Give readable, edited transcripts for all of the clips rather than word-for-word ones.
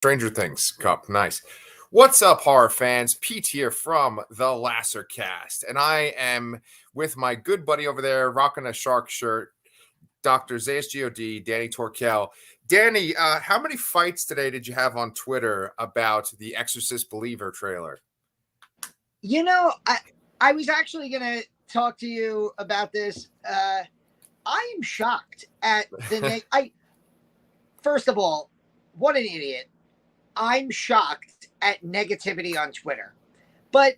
Stranger Things Cup. Nice. What's up, horror fans? Pete here from the Lasser Cast, and I am with my good buddy over there rocking a shark shirt, Dr. Zayas God, Danny Torkel. Danny, how many fights today did you have on Twitter about the Exorcist Believer trailer? You know, I was actually going to talk to you about this. I am shocked at the first of all, what an idiot. I'm shocked at negativity on Twitter. But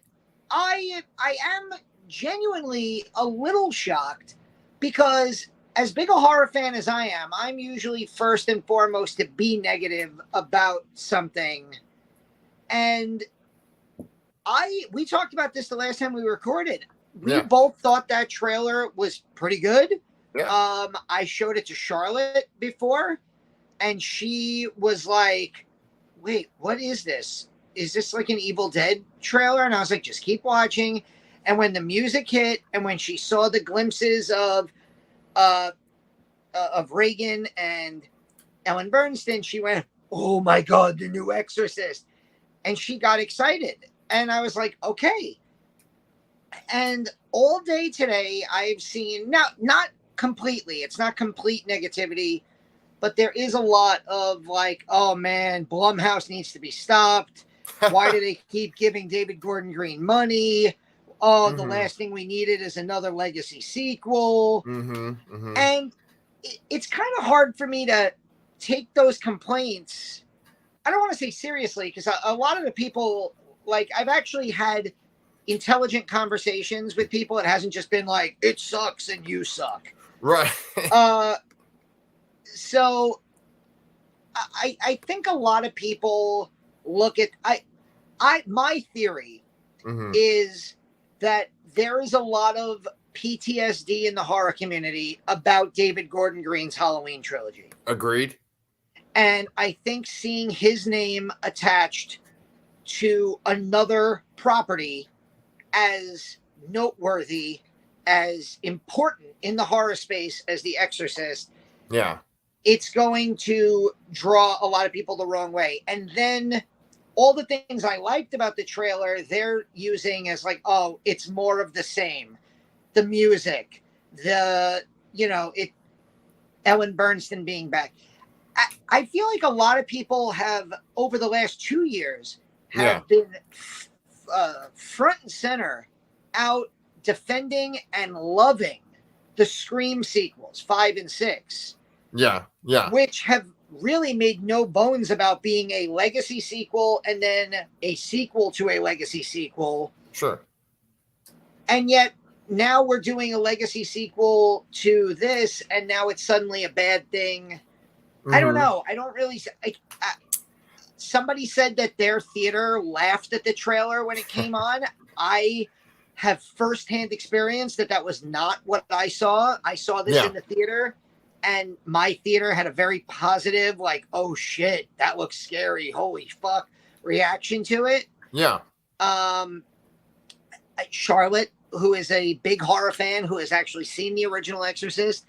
I am genuinely a little shocked because as big a horror fan as I am, I'm usually first and foremost to be negative about something. And we talked about this the last time we recorded. We both thought that trailer was pretty good. Yeah. I showed it to Charlotte before, and she was like, wait, what is this? Is this like an Evil Dead trailer? And I was like, just keep watching. And when the music hit and when she saw the glimpses of Reagan and Ellen Bernstein, she went, oh my God, the new Exorcist. And she got excited. And I was like, okay. And all day today, I've seen, now, not completely, it's not complete negativity, but there is a lot of like, oh man, Blumhouse needs to be stopped. Why do they keep giving David Gordon Green money? Oh, the last thing we needed is another legacy sequel. And it's kind of hard for me to take those complaints. I don't want to say seriously, because a lot of the people, like, I've actually had intelligent conversations with people. It hasn't just been like, it sucks and you suck. Right. So I think a lot of people look at my theory is that there is a lot of PTSD in the horror community about David Gordon Green's Halloween trilogy. Agreed. And I think seeing his name attached to another property as noteworthy, as important in the horror space as The Exorcist, it's going to draw a lot of people the wrong way. And then all the things I liked about the trailer, they're using as like, oh, it's more of the same. The music, Ellen Bernstein being back. I feel like a lot of people have, over the last 2 years, have been front and center out defending and loving the Scream sequels, 5 and 6. Which have really made no bones about being a legacy sequel and then a sequel to a legacy sequel. Sure. And yet now we're doing a legacy sequel to this, and now it's suddenly a bad thing. I don't know. I don't really. Somebody said that their theater laughed at the trailer when it came on. I have firsthand experience that was not what I saw. I saw this in the theater, and my theater had a very positive, like, oh shit, that looks scary, holy fuck, reaction to it. Charlotte, who is a big horror fan, who has actually seen the original Exorcist,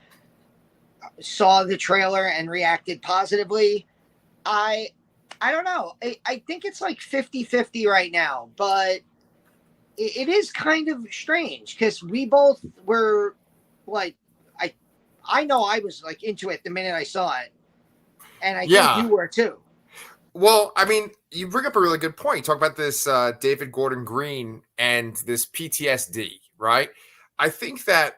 saw the trailer and reacted positively. I don't know. I think it's like 50-50 right now, but it is kind of strange because we both were like, I know I was like into it the minute I saw it, and I think you were too. Well, I mean, you bring up a really good point. You talk about this David Gordon Green and this PTSD, right? I think that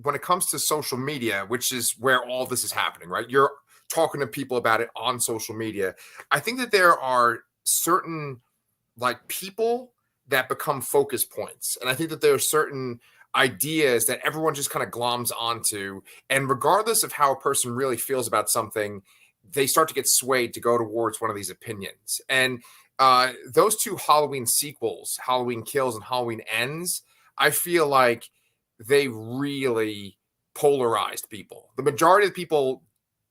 when it comes to social media, which is where all this is happening, right? You're talking to people about it on social media. I think that there are certain like people that become focus points. And I think that there are certain ideas that everyone just kind of gloms onto. And regardless of how a person really feels about something, they start to get swayed to go towards one of these opinions. And those two Halloween sequels, Halloween Kills and Halloween Ends, I feel like they really polarized people. The majority of the people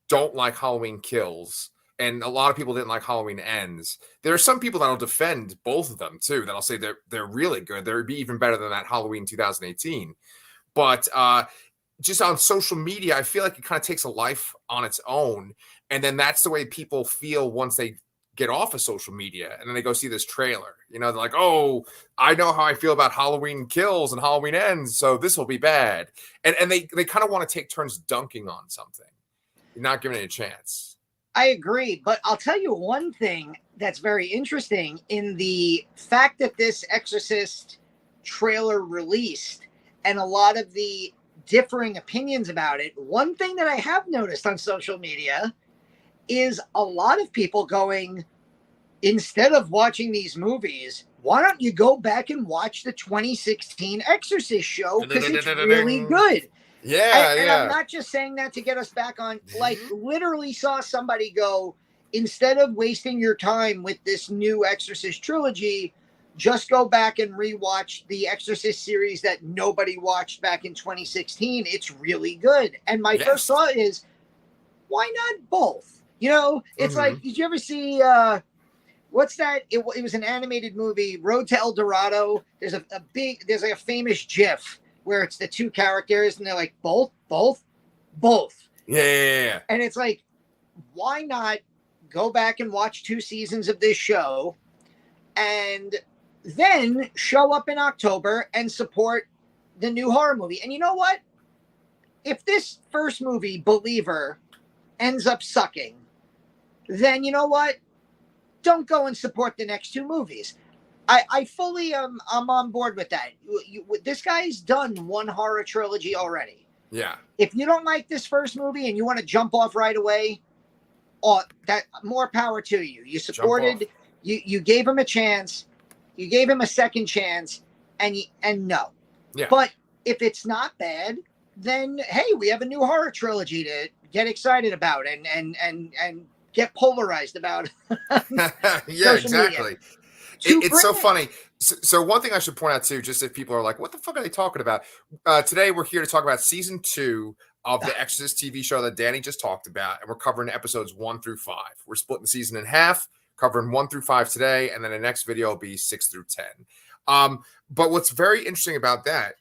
don't like Halloween Kills, and a lot of people didn't like Halloween Ends. There are some people that'll defend both of them too, that'll say they're really good. They'd be even better than that Halloween 2018. But just on social media, I feel like it kind of takes a life on its own. And then that's the way people feel once they get off of social media and then they go see this trailer. You know, they're like, oh, I know how I feel about Halloween Kills and Halloween Ends, so this will be bad. And they kind of want to take turns dunking on something. You're not giving it a chance. I agree, but I'll tell you one thing that's very interesting in the fact that this Exorcist trailer released and a lot of the differing opinions about it. One thing that I have noticed on social media is a lot of people going, instead of watching these movies, why don't you go back and watch the 2016 Exorcist show, because it's really good. Yeah, and I'm not just saying that to get us back on, like, literally saw somebody go, instead of wasting your time with this new Exorcist trilogy, just go back and rewatch the Exorcist series that nobody watched back in 2016. It's really good. And my first thought is, why not both? You know, it's like, did you ever see, what's that? It was an animated movie, Road to El Dorado. There's there's like a famous GIF where it's the two characters and they're like, both. Yeah. And it's like, why not go back and watch 2 seasons of this show and then show up in October and support the new horror movie? And you know what? If this first movie, Believer, ends up sucking, then you know what? Don't go and support the next 2 movies. I fully I'm on board with that. This guy's done 1 horror trilogy already. Yeah. If you don't like this first movie and you want to jump off right away, that more power to you. You supported, you gave him a chance, you gave him a second chance, and no. Yeah. But if it's not bad, then hey, we have a new horror trilogy to get excited about and get polarized about. Yeah, exactly. It's so funny. So one thing I should point out too, just if people are like, what the fuck are they talking about? Today we're here to talk about season 2 of the Exorcist TV show that Danny just talked about, and we're covering episodes 1 through 5. We're splitting the season in half, covering 1 through 5 today, and then the next video will be 6 through 10. But what's very interesting about that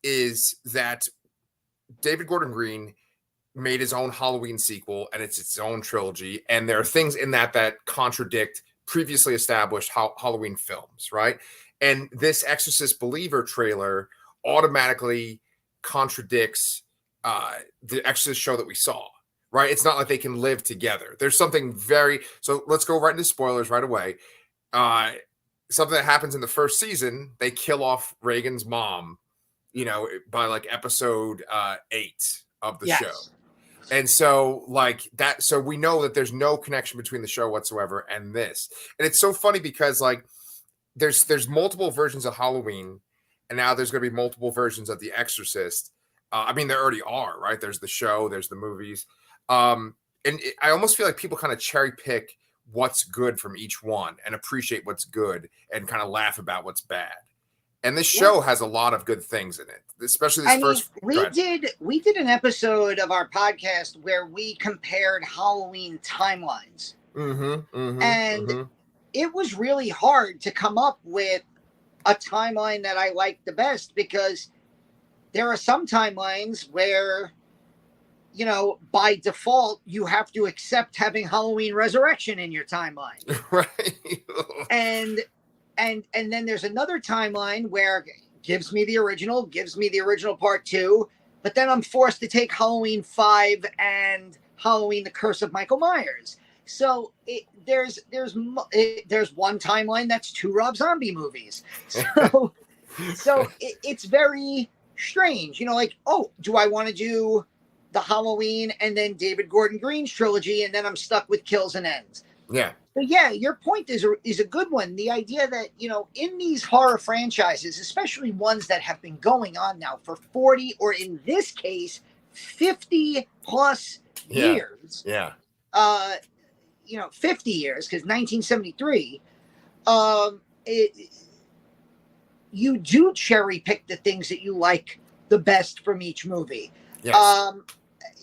is that David Gordon Green made his own Halloween sequel, and it's its own trilogy, and there are things in that contradict previously established Halloween films, right? And this Exorcist Believer trailer automatically contradicts the Exorcist show that we saw, right? It's not like they can live together. There's something so let's go right into spoilers right away. Something that happens in the first season, they kill off Reagan's mom, you know, by like episode 8 of the show. And so like that, so we know that there's no connection between the show whatsoever and this. And it's so funny because like there's multiple versions of Halloween, and now there's going to be multiple versions of The Exorcist. I mean, there already are, right? There's the show, there's the movies. I almost feel like people kind of cherry pick what's good from each one and appreciate what's good and kind of laugh about what's bad. And this show has a lot of good things in it, especially this first. We did an episode of our podcast where we compared Halloween timelines. It was really hard to come up with a timeline that I liked the best, because there are some timelines where, you know, by default, you have to accept having Halloween Resurrection in your timeline. Right. And then there's another timeline where gives me the original part 2, but then I'm forced to take Halloween 5 and Halloween: The Curse of Michael Myers. So there's one timeline that's 2 Rob Zombie movies. So it's very strange, you know, like, oh, do I want to do the Halloween and then David Gordon Green's trilogy, and then I'm stuck with Kills and Ends? Yeah. But yeah, your point is a good one. The idea that, you know, in these horror franchises, especially ones that have been going on now for 40, or in this case, 50 plus years. Yeah. 50 years, because 1973, you do cherry pick the things that you like the best from each movie. Yes.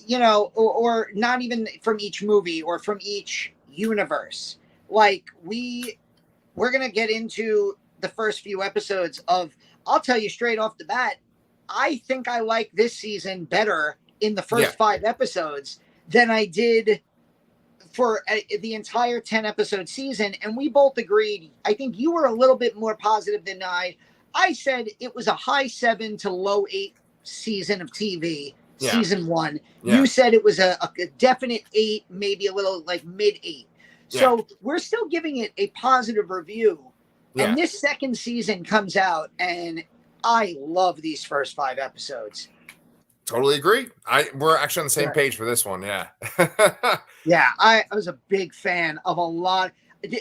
You know, or not even from each movie or from each universe. Like we're gonna get into the first few episodes of, I'll tell you straight off the bat, I think I like this season better in the first 5 episodes than I did for the entire 10 episode season, and we both agreed. I think you were a little bit more positive than I said it was a high 7 to low 8 season of TV. Yeah. Season 1. Yeah. You said it was a definite 8, maybe a little like mid 8. So we're still giving it a positive review. Yeah. And this second season comes out, and I love these first 5 episodes. Totally agree. We're actually on the same page for this one. Yeah. Yeah, I was a big fan of a lot.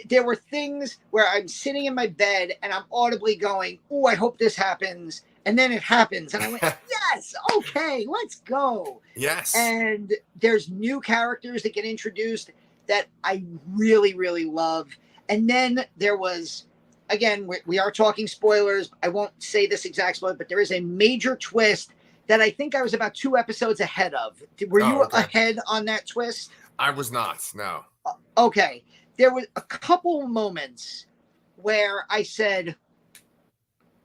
There were things where I'm sitting in my bed and I'm audibly going, "Oh, I hope this happens." And then it happens. And I went, yes, okay, let's go. Yes. And there's new characters that get introduced that I really, really love. And then there was, again, we are talking spoilers. I won't say this exact spoiler, but there is a major twist that I think I was about 2 episodes ahead of. Were you ahead on that twist? I was not, no. Okay. There was a couple moments where I said,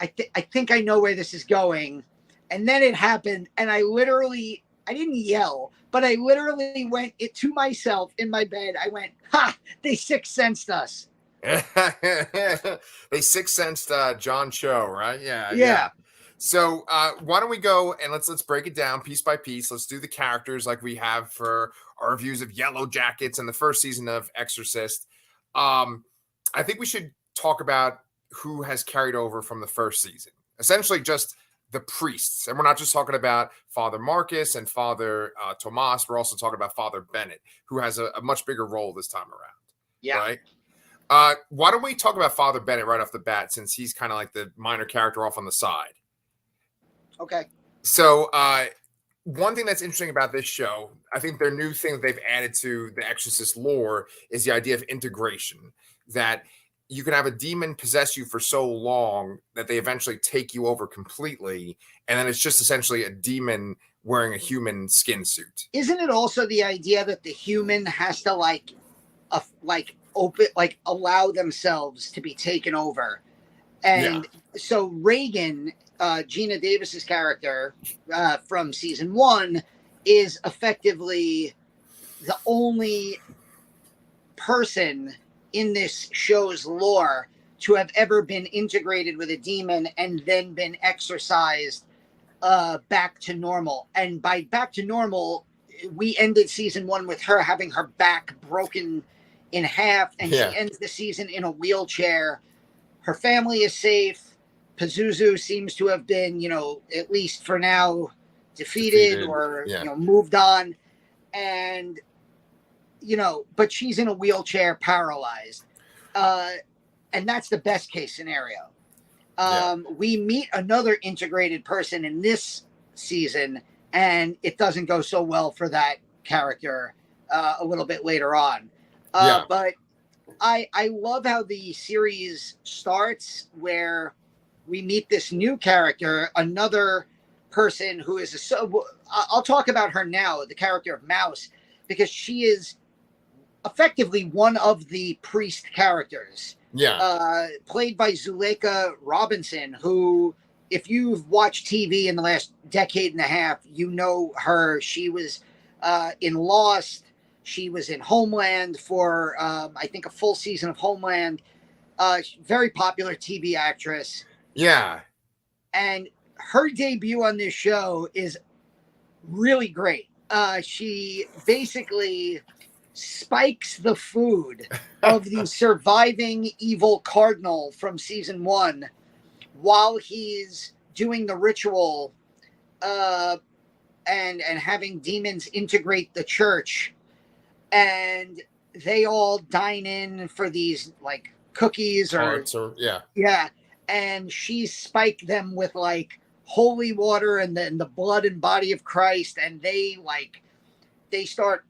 I think I know where this is going. And then it happened, and I didn't yell, but I literally went to myself in my bed. I went, ha, they sixth sensed us. They sixth sensed John Cho, right? Yeah. So why don't we go and let's break it down piece by piece. Let's do the characters like we have for our reviews of Yellow Jackets and the first season of Exorcist. I think we should talk about who has carried over from the first season. Essentially just the priests. And we're not just talking about Father Marcus and Father Tomas. We're also talking about Father Bennett, who has a much bigger role this time around. Yeah. Right? Why don't we talk about Father Bennett right off the bat, since he's kind of like the minor character off on the side. Okay. So one thing that's interesting about this show, I think their new thing that they've added to the Exorcist lore is the idea of integration, that you can have a demon possess you for so long that they eventually take you over completely, and then it's just essentially a demon wearing a human skin suit. Isn't it also the idea that the human has to allow themselves to be taken over? And so Reagan, Gina Davis's character from season 1, is effectively the only person in this show's lore to have ever been integrated with a demon and then been exorcised back to normal. And by back to normal, we ended season 1 with her having her back broken in half, and she ends the season in a wheelchair. Her family is safe. Pazuzu seems to have been, at least for now, defeated. Or moved on. And but she's in a wheelchair, paralyzed. And that's the best case scenario. We meet another integrated person in this season, and it doesn't go so well for that character a little bit later on. But I love how the series starts, where we meet this new character, another person who is I'll talk about her now, the character of Mouse, because she is effectively one of the priest characters. Played by Zuleika Robinson, who, if you've watched TV in the last decade and a half, you know her. She was in Lost. She was in Homeland for, I think, a full season of Homeland. Very popular TV actress. Yeah. And her debut on this show is really great. She basically spikes the food of the surviving evil cardinal from season 1 while he's doing the ritual and having demons integrate the church. And they all dine in for these like cookies or and she spiked them with like holy water and then the blood and body of Christ, and they start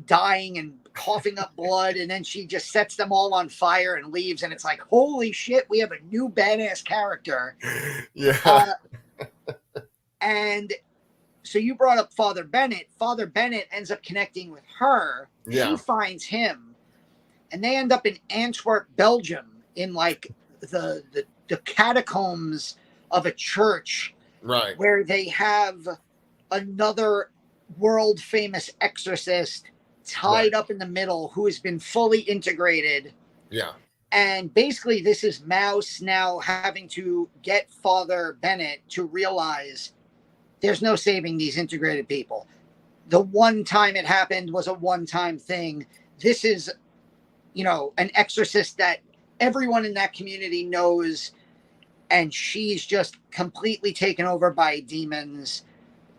dying and coughing up blood, and then she just sets them all on fire and leaves, and it's like, holy shit, we have a new badass character. And so you brought up Father Bennett. Father Bennett ends up connecting with her. She finds him, and they end up in Antwerp, Belgium, in like the catacombs of a church, where they have another world famous exorcist tied up in the middle who has been fully integrated. Yeah. And basically, this is Mouse now having to get Father Bennett to realize there's no saving these integrated people. The one time it happened was a one-time thing. This is, an exorcist that everyone in that community knows, and she's just completely taken over by demons.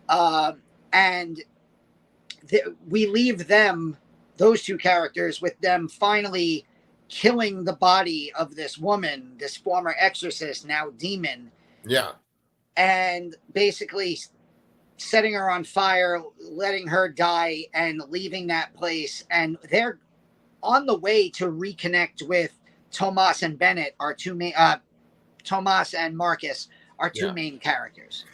And we leave them, those two characters, with them finally killing the body of this woman, this former exorcist, now demon. Yeah. And basically setting her on fire, letting her die, and leaving that place. And they're on the way to reconnect with Tomas and Bennett, our two main, Tomas and Marcus, our two main characters.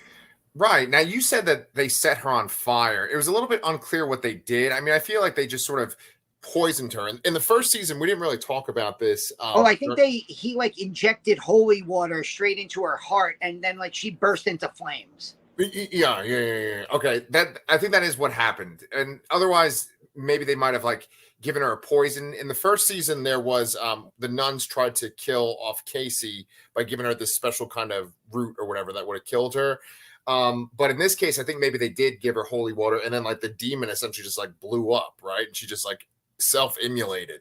Right. Now, you said that they set her on fire. It was a little bit unclear what they did. I mean, I feel like they just sort of poisoned her. In the first season, we didn't really talk about this. I think he injected holy water straight into her heart, and then she burst into flames. Yeah. Okay, I think that is what happened. And otherwise, maybe they might have given her a poison. In the first season, there was the nuns tried to kill off Casey by giving her this special kind of root or whatever that would have killed her. But in this case, I think maybe they did give her holy water, and then the demon essentially just blew up, right? And she just self-immolated.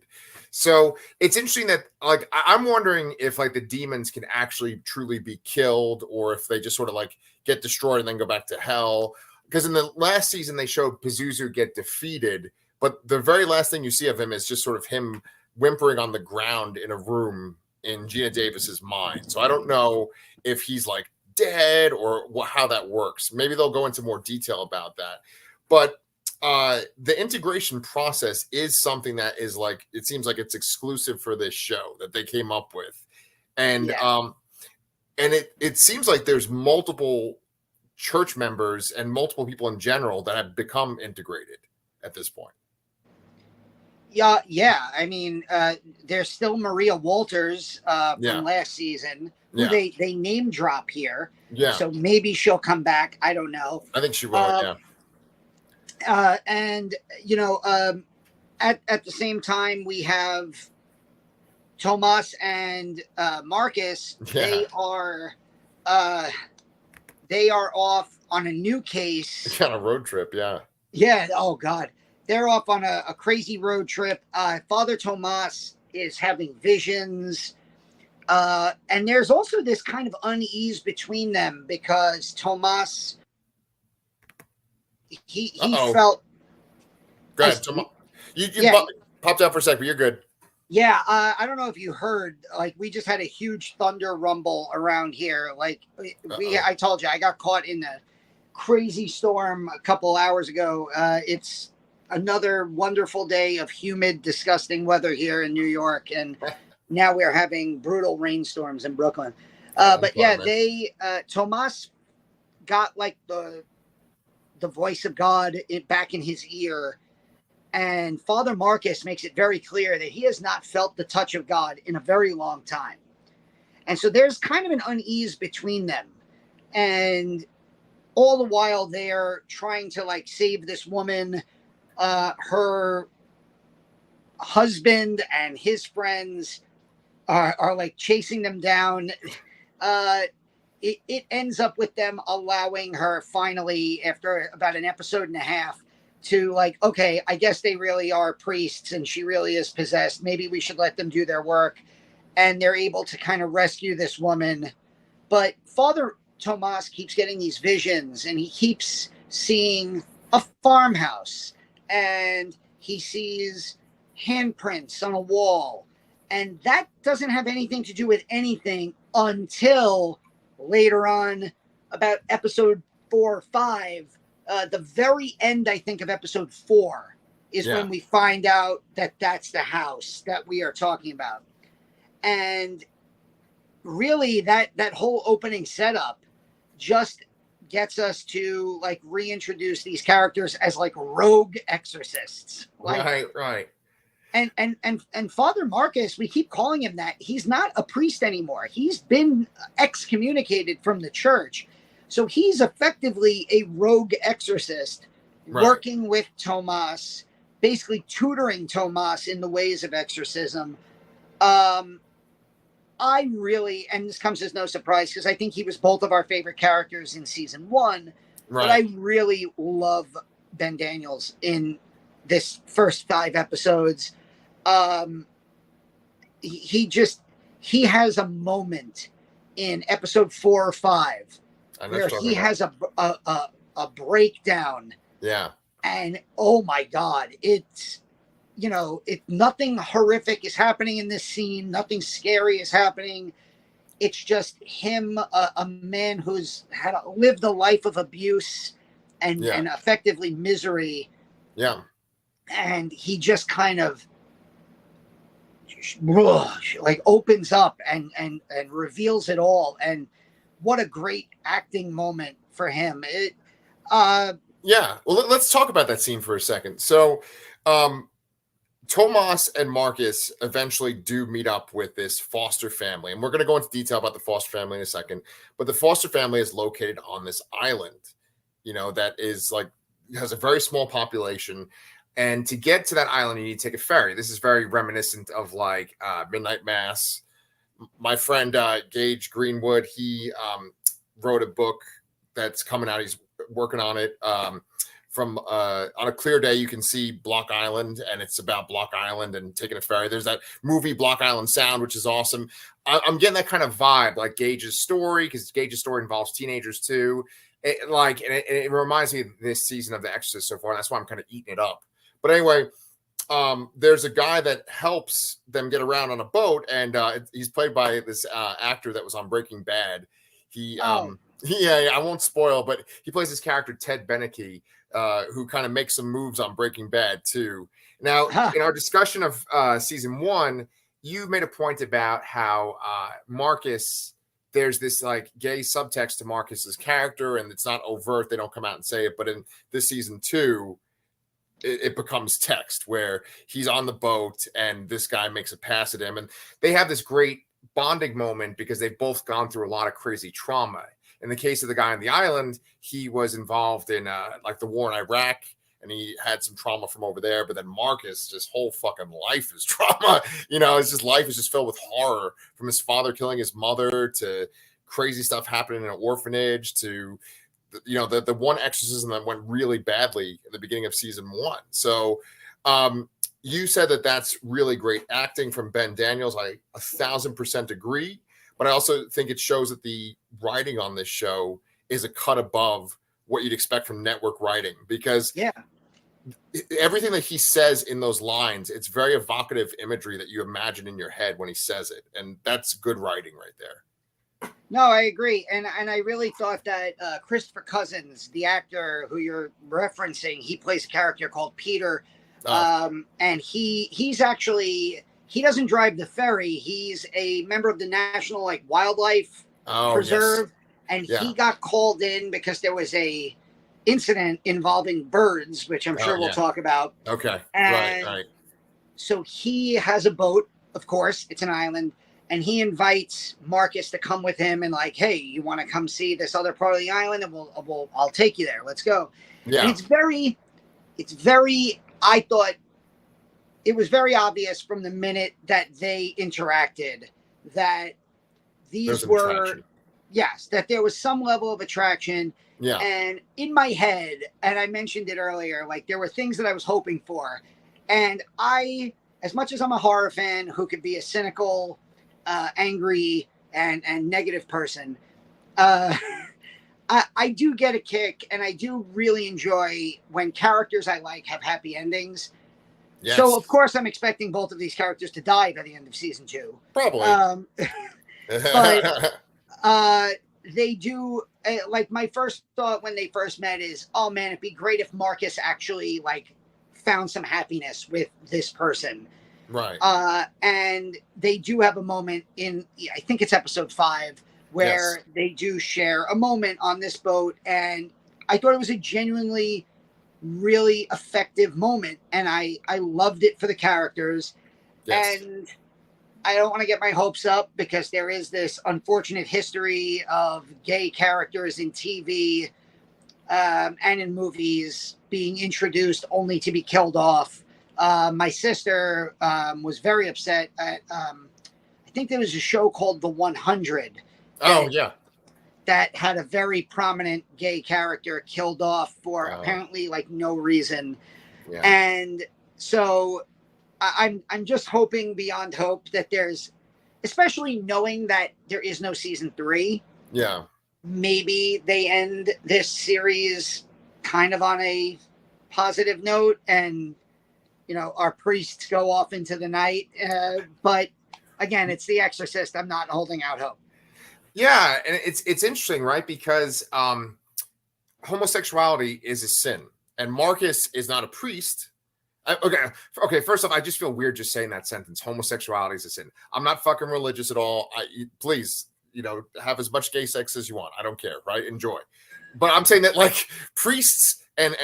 So it's interesting that I'm wondering if the demons can actually truly be killed, or if they just sort of get destroyed and then go back to hell. Because in the last season they showed Pazuzu get defeated, but the very last thing you see of him is just sort of him whimpering on the ground in a room in Gina Davis's mind. So I don't know if he's dead or how that works. Maybe they'll go into more detail about that. But the integration process is something that is it seems like it's exclusive for this show that they came up with. And and it seems like there's multiple church members and multiple people in general that have become integrated at this point. Yeah. I mean, there's still Maria Walters from last season, who they name drop here. Yeah. So maybe she'll come back. I don't know. I think she will. And at the same time, we have Tomas and Marcus. They are off on a new case. On a road trip. Yeah. Oh God. They're off on a crazy road trip. Father Tomas is having visions. And there's also this kind of unease between them, because Tomas, he felt. Go ahead, Tomas. You popped out for a second, but you're good. Yeah, I don't know if you heard, we just had a huge thunder rumble around here. I told you, I got caught in a crazy storm a couple hours ago. It's another wonderful day of humid, disgusting weather here in New York, and now we're having brutal rainstorms in Brooklyn. Tomas got the voice of God back in his ear, and Father Marcus makes it very clear that he has not felt the touch of God in a very long time. And so there's kind of an unease between them, and all the while they're trying to save this woman. Her husband and his friends are chasing them down. It ends up with them allowing her finally, after about an episode and a half, to okay, I guess they really are priests and she really is possessed. Maybe we should let them do their work. And they're able to kind of rescue this woman. But Father Tomas keeps getting these visions, and he keeps seeing a farmhouse, and he sees handprints on a wall. And that doesn't have anything to do with anything until later on, about episode 4 or 5. The very end, I think, of episode 4 is when we find out that that's the house that we are talking about. And really, that whole opening setup just gets us to reintroduce these characters as rogue exorcists. Right. And Father Marcus, we keep calling him that. He's not a priest anymore. He's been excommunicated from the church. So he's effectively a rogue exorcist, working with Tomas basically tutoring Tomas in the ways of exorcism. I really, and this comes as no surprise because I think he was both of our favorite characters in season 1, but I Right. really love Ben Daniels in this first 5 episodes. Um, he has a moment in episode 4 or 5 I know what where you're he talking about. has a breakdown, Yeah. and oh my god, it's nothing horrific is happening in this scene, nothing scary is happening. It's just him, a man who's lived a life of abuse Yeah. and effectively misery, Yeah. and he just kind of like opens up and reveals it all. And what a great acting moment for him. Yeah. Well, let's talk about that scene for a second. So, Tomas and Marcus eventually do meet up with this foster family, and we're going to go into detail about the foster family in a second. But the foster family is located on this island, that is like has a very small population. And to get to that island, you need to take a ferry. This is very reminiscent of like Midnight Mass. My friend Gage Greenwood, he wrote a book that's coming out. He's working on it. From on a clear day, you can see Block Island, and it's about Block Island and taking a ferry. There's that movie Block Island Sound, which is awesome. I'm getting that kind of vibe, like Gage's story, because Gage's story involves teenagers too. It reminds me of this season of The Exorcist so far, and that's why I'm kind of eating it up. But anyway, there's a guy that helps them get around on a boat, and he's played by this actor that was on Breaking Bad. He, yeah, I won't spoil, but he plays this character Ted Beneke, who kind of makes some moves on Breaking Bad too. Now, in our discussion of season 1, you made a point about how Marcus, there's this like gay subtext to Marcus's character, and it's not overt. They don't come out and say it, but in this season 2, it becomes text where he's on the boat and this guy makes a pass at him, and they have this great bonding moment because they've both gone through a lot of crazy trauma. In the case of the guy on the island, he was involved in like the war in Iraq, and he had some trauma from over there. But then Marcus, his whole fucking life is trauma. His just life is just filled with horror, from his father killing his mother to crazy stuff happening in an orphanage to the one exorcism that went really badly at the beginning of season 1. So you said that that's really great acting from Ben Daniels. I 1,000% agree. But I also think it shows that the writing on this show is a cut above what you'd expect from network writing, because everything that he says in those lines, it's very evocative imagery that you imagine in your head when he says it. And that's good writing right there. No, I agree. And I really thought that Christopher Cousins, the actor who you're referencing, he plays a character called Peter. And he's actually... He doesn't drive the ferry. He's a member of the National Wildlife Preserve, yes. And he got called in because there was a incident involving birds, which I'm sure we'll talk about. Okay, and right. So he has a boat, of course. It's an island, and he invites Marcus to come with him. And hey, you want to come see this other part of the island? And I'll take you there. Let's go. Yeah. And it's very. I thought. It was very obvious from the minute that they interacted that these were, that there was some level of attraction. Yeah. And in my head, and I mentioned it earlier, there were things that I was hoping for. And as much as I'm a horror fan who could be a cynical, angry, and negative person, I do get a kick, and I do really enjoy when characters I like have happy endings. Yes. So, of course, I'm expecting both of these characters to die by the end of season 2. Probably. But they do, my first thought when they first met is, oh, man, it'd be great if Marcus actually, found some happiness with this person. Right. And they do have a moment in, I think it's episode 5, where they do share a moment on this boat. And I thought it was a genuinely really effective moment, and I loved it for the characters. Yes. And I don't want to get my hopes up because there is this unfortunate history of gay characters in TV and in movies being introduced only to be killed off. My sister was very upset at. I think there was a show called The 100. Oh yeah. That had a very prominent gay character killed off for apparently like no reason. Yeah. And so I'm just hoping beyond hope that there's, especially knowing that there is no season 3. Yeah. Maybe they end this series kind of on a positive note, and our priests go off into the night. But again, it's The Exorcist. I'm not holding out hope. Yeah, and it's interesting, right? Because homosexuality is a sin, and Marcus is not a priest. Okay. First off, I just feel weird just saying that sentence. Homosexuality is a sin. I'm not fucking religious at all. Please, have as much gay sex as you want. I don't care, right? Enjoy. But I'm saying that like priests and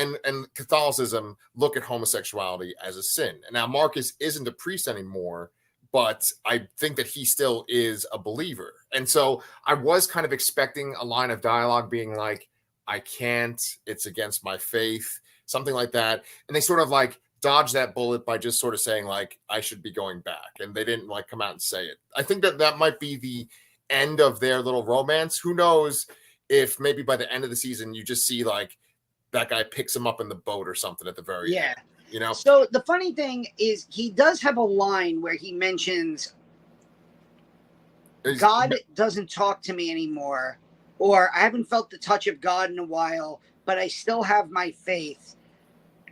Catholicism look at homosexuality as a sin. And now Marcus isn't a priest anymore, but I think that he still is a believer. And so I was kind of expecting a line of dialogue being like, I can't, it's against my faith, something like that. And they sort of like dodge that bullet by just sort of saying like, I should be going back. And they didn't like come out and say it. I think that might be the end of their little romance. Who knows if maybe by the end of the season, you just see like that guy picks him up in the boat or something at the very end. So the funny thing is he does have a line where he mentions God doesn't talk to me anymore, or I haven't felt the touch of God in a while, but I still have my faith.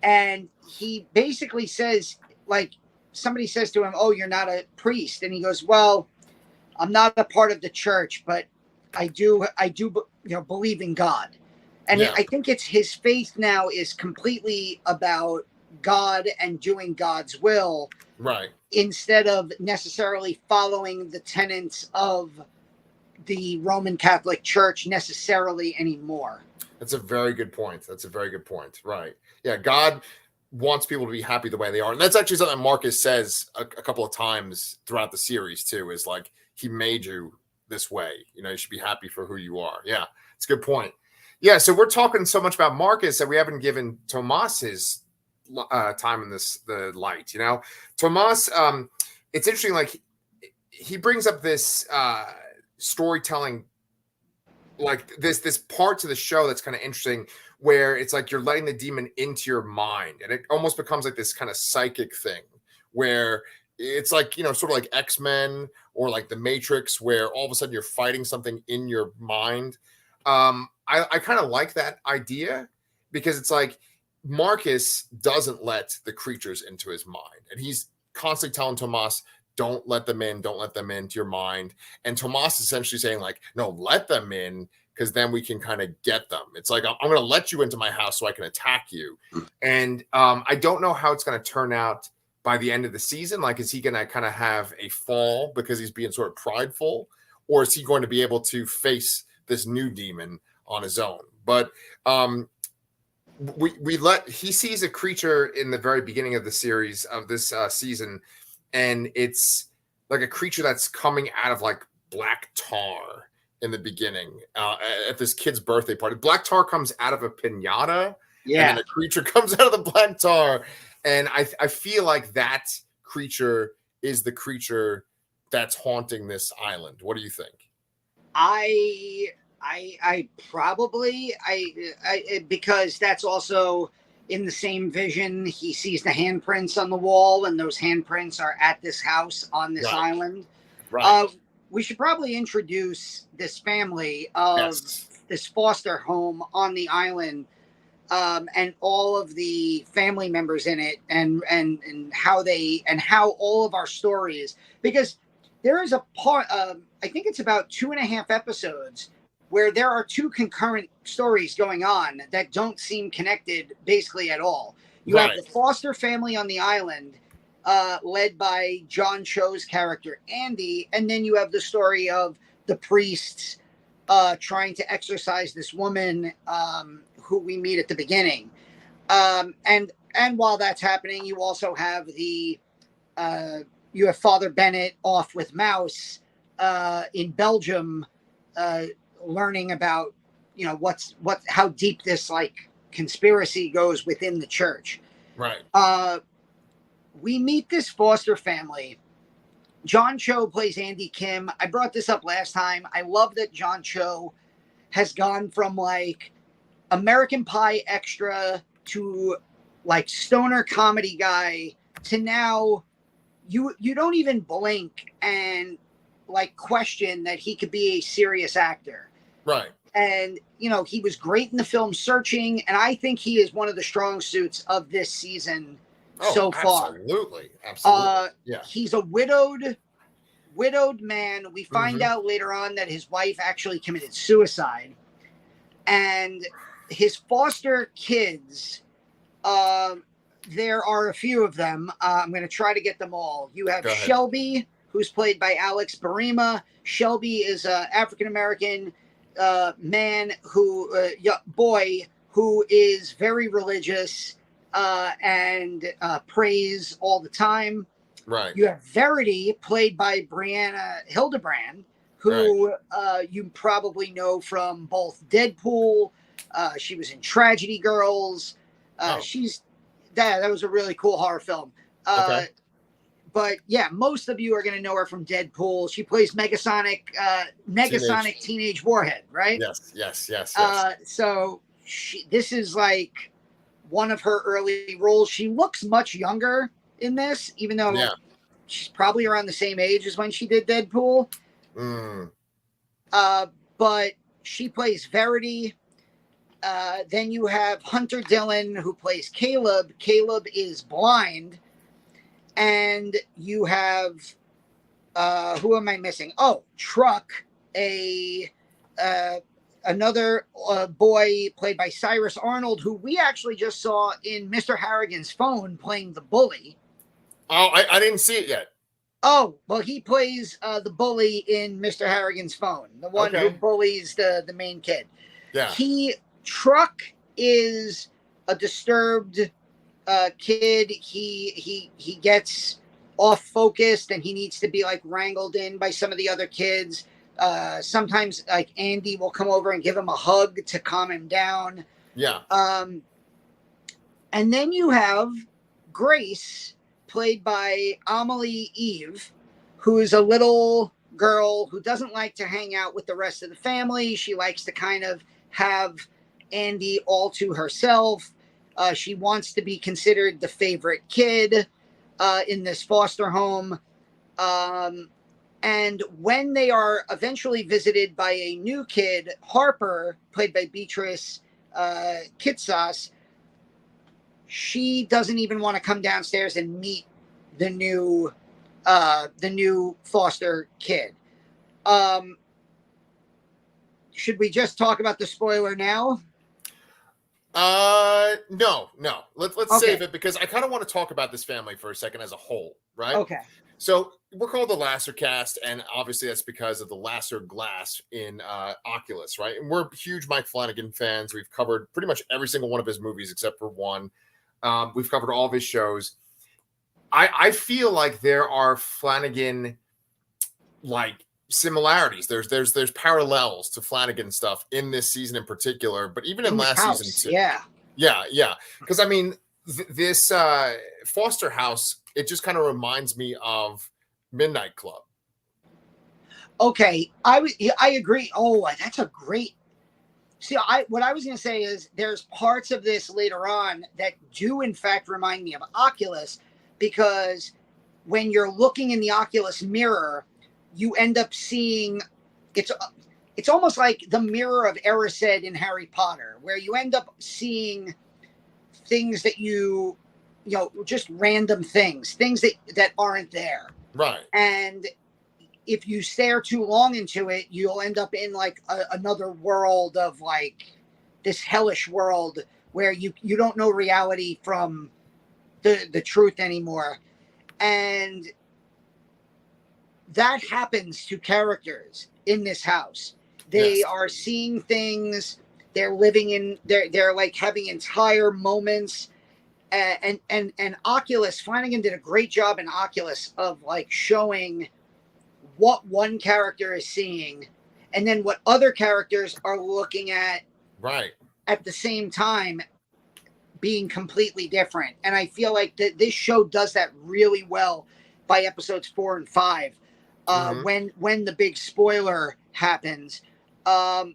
And he basically says, like, somebody says to him, oh, you're not a priest. And he goes, well, I'm not a part of the church, but I do, believe in God. And I think it's his faith now is completely about God and doing God's will, right? Instead of necessarily following the tenets of the Roman Catholic Church necessarily anymore. That's a very good point. Right. Yeah. God wants people to be happy the way they are. And that's actually something Marcus says a couple of times throughout the series too, is like, he made you this way. You should be happy for who you are. Yeah. It's a good point. Yeah. So we're talking so much about Marcus that we haven't given Tomas his time in the light. Tomas, it's interesting. Like he brings up this storytelling, like this part to the show that's kind of interesting, where it's like you're letting the demon into your mind, and it almost becomes like this kind of psychic thing where it's like, sort of like X-Men or like the Matrix, where all of a sudden you're fighting something in your mind. I kind of like that idea, because it's like Marcus doesn't let the creatures into his mind, and he's constantly telling Tomas, don't let them into your mind. And Tomas is essentially saying like, no, let them in, because then we can kind of get them. It's like, I'm going to let you into my house so I can attack you. And I don't know how it's going to turn out by the end of the season. Like, is he going to kind of have a fall because he's being sort of prideful, or is he going to be able to face this new demon on his own? But he sees a creature in the very beginning of the series of this season, and it's like a creature that's coming out of like black tar in the beginning at this kid's birthday party. Black tar comes out of a piñata, and then a creature comes out of the black tar. And I feel like that creature is the creature that's haunting this island. What do you think? I probably because that's also in the same vision. He sees the handprints on the wall, and those handprints are at this house on this island. Right. We should probably introduce this family of this foster home on the island, and all of the family members in it, and how all of our stories, because there is a part, I think it's about 2.5 episodes, where there are 2 concurrent stories going on that don't seem connected basically at all. You have the foster family on the island, led by John Cho's character, Andy, and then you have the story of the priests trying to exorcise this woman who we meet at the beginning. And while that's happening, you also have you have Father Bennett off with Mouse in Belgium, learning about how deep this like conspiracy goes within the church. Right. we meet this foster family. John Cho plays Andy Kim. I brought this up last time. I love that John Cho has gone from like American Pie extra to like stoner comedy guy to now you don't even blink and like question that he could be a serious actor. Right. And he was great in the film Searching, and I think he is one of the strong suits of this season so far. Absolutely. Yeah. He's a widowed man. We find out later on that his wife actually committed suicide, and his foster kids, there are a few of them. I'm going to try to get them all. You have Shelby, who's played by Alex Barima. Shelby is an African-American man boy who is very religious and prays all the time. Right. You have Verity, played by Brianna Hildebrand, who you probably know from both Deadpool. She was in Tragedy Girls. That was a really cool horror film. But yeah, most of you are going to know her from Deadpool. She plays Negasonic Teenage Warhead, right? Yes. So this is like one of her early roles. She looks much younger in this, even though she's probably around the same age as when she did Deadpool. But she plays Verity. Then you have Hunter Dillon, who plays Caleb. Caleb is blind. And you have, who am I missing? Oh, Truck, another boy played by Cyrus Arnold, who we actually just saw in Mr. Harrigan's Phone playing the bully. Oh, I didn't see it yet. Oh, well, he plays the bully in Mr. Harrigan's Phone, the one who bullies the main kid. Yeah. Truck is a disturbed kid. He gets off focused and he needs to be like wrangled in by some of the other kids. Sometimes like Andy will come over and give him a hug to calm him down. Yeah. And then you have Grace, played by Amelie Eve, who's a little girl who doesn't like to hang out with the rest of the family. She likes to kind of have Andy all to herself. She wants to be considered the favorite kid in this foster home. And when they are eventually visited by a new kid, Harper, played by Beatrice Kitsas, she doesn't even want to come downstairs and meet the new foster kid. Should we just talk about the spoiler now? No. Let's save it, because I kind of want to talk about this family for a second as a whole, right? Okay. So we're called the Lasser cast, and obviously that's because of the Lasser glass in Oculus, right? And we're huge Mike Flanagan fans. We've covered pretty much every single one of his movies except for one. We've covered all of his shows. I feel like there are Flanagan like similarities. There's parallels to Flanagan stuff in this season in particular, but even in last season too. Yeah. Because I mean, this Foster House, it just kind of reminds me of Midnight Club. Okay, I agree. Oh, that's a great. See, what I was going to say is there's parts of this later on that do in fact remind me of Oculus, because when you're looking in the Oculus mirror, you end up seeing it's almost like the mirror of Erised in Harry Potter, where you end up seeing things that you know, just random things that aren't there. Right. And if you stare too long into it, you'll end up in like another world of like this hellish world where you don't know reality from the truth anymore. And that happens to characters in this house. They are seeing things. They're living in. They're like having entire moments. And Oculus, Flanagan did a great job in Oculus of like showing what one character is seeing, and then what other characters are looking at. Right. At the same time, being completely different. And I feel like this show does that really well by episodes 4 and 5, when the big spoiler happens. But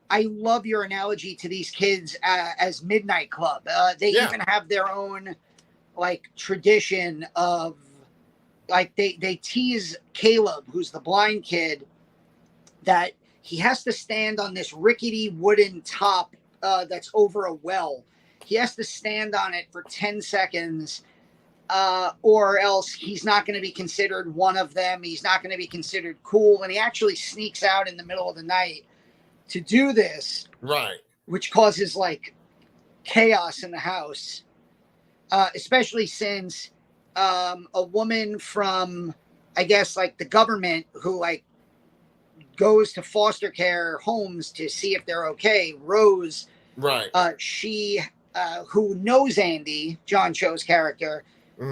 I love your analogy to these kids as Midnight Club. They even have their own like tradition of like they tease Caleb, who's the blind kid, that he has to stand on this rickety wooden top that's over a well. He has to stand on it for 10 seconds, or else he's not going to be considered one of them. He's not going to be considered cool. And he actually sneaks out in the middle of the night to do this, right? Which causes like chaos in the house, especially since a woman from, I guess, like the government who like goes to foster care homes to see if they're okay. Rose, right? She, who knows Andy, John Cho's character,